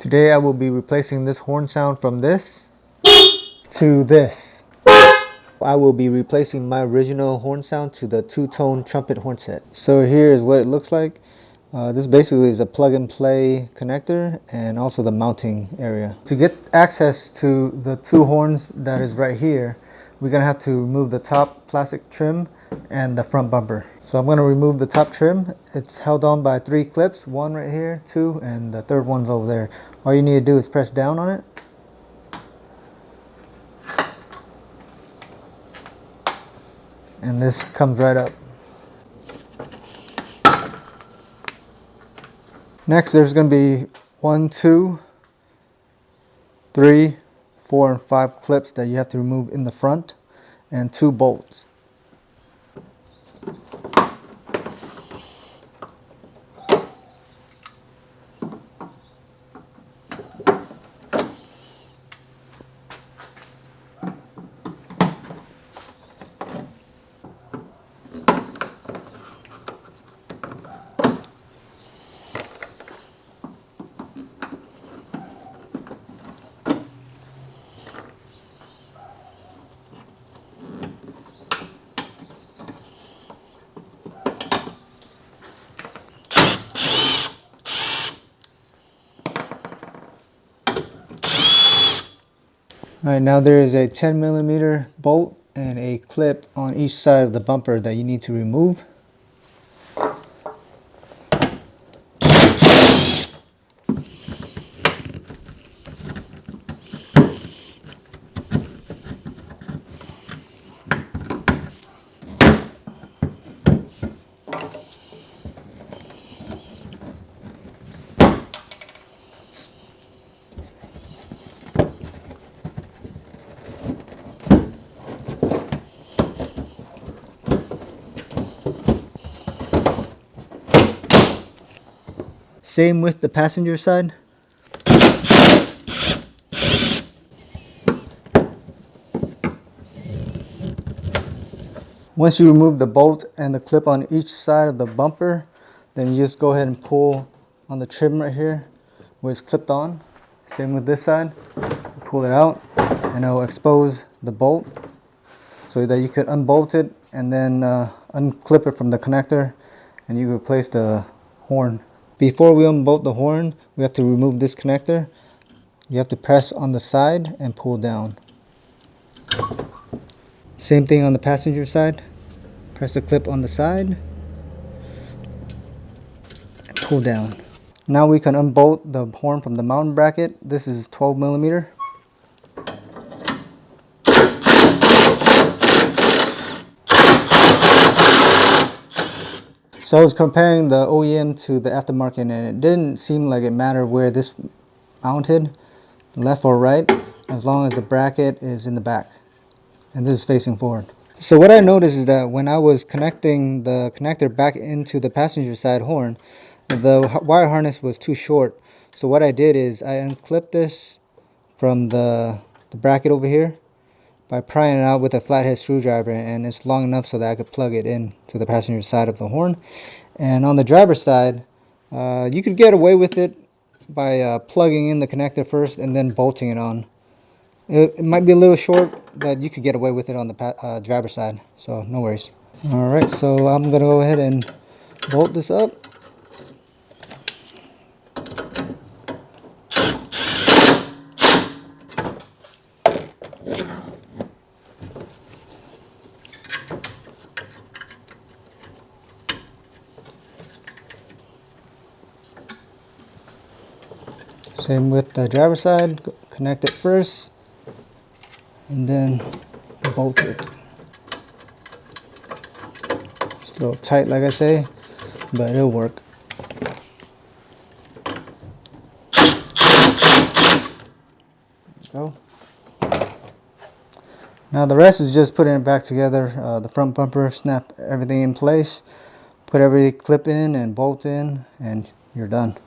Today I will be replacing this horn sound from this to this. I will be replacing my original horn sound to the two-tone trumpet horn set. So here is what it looks like. This basically is a plug-and-play connector and also the mounting area. To get access to the two horns that is right here, we're going to have to remove the top plastic trim and the front bumper. So I'm going to remove the top trim. It's held on by 3 clips, one right here, 2, and the third one's over there. All you need to do is press down on it. And this comes right up. Next, there's going to be 1, 2, 3, 4, and 5 clips that you have to remove in the front, and 2 bolts. Alright, now there is a 10mm bolt and a clip on each side of the bumper that you need to remove. Same with the passenger side. Once you remove the bolt and the clip on each side of the bumper, then you just go ahead and pull on the trim right here where it's clipped on. Same with this side. Pull it out and it will expose the bolt so that you could unbolt it and then unclip it from the connector and you replace the horn. Before we unbolt the horn, we have to remove this connector. You have to press on the side and pull down. Same thing on the passenger side. Press the clip on the side and pull down. Now we can unbolt the horn from the mounting bracket. This is 12mm. So I was comparing the OEM to the aftermarket and it didn't seem like it mattered where this mounted, left or right, as long as the bracket is in the back and this is facing forward. So what I noticed is that when I was connecting the connector back into the passenger side horn, the wire harness was too short. So what I did is I unclipped this from the bracket over here by prying it out with a flathead screwdriver, and it's long enough so that I could plug it in to the passenger side of the horn. And on the driver's side, you could get away with it by plugging in the connector first and then bolting it on. It might be a little short, but you could get away with it on the driver's side, so no worries. Alright, so I'm going to go ahead and bolt this up. Same with the driver's side, connect it first and then bolt it. It's a little tight like I say, but it'll work. There we go. Now the rest is just putting it back together. The front bumper, snap everything in place, put every clip in and bolt in, and you're done.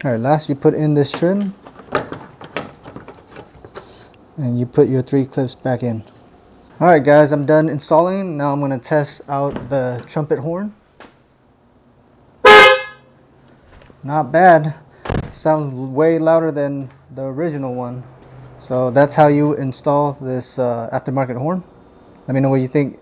Alright, last you put in this trim and you put your 3 clips back in. Alright guys, I'm done installing. Now I'm going to test out the trumpet horn. Not bad. Sounds way louder than the original one. So that's how you install this aftermarket horn. Let me know what you think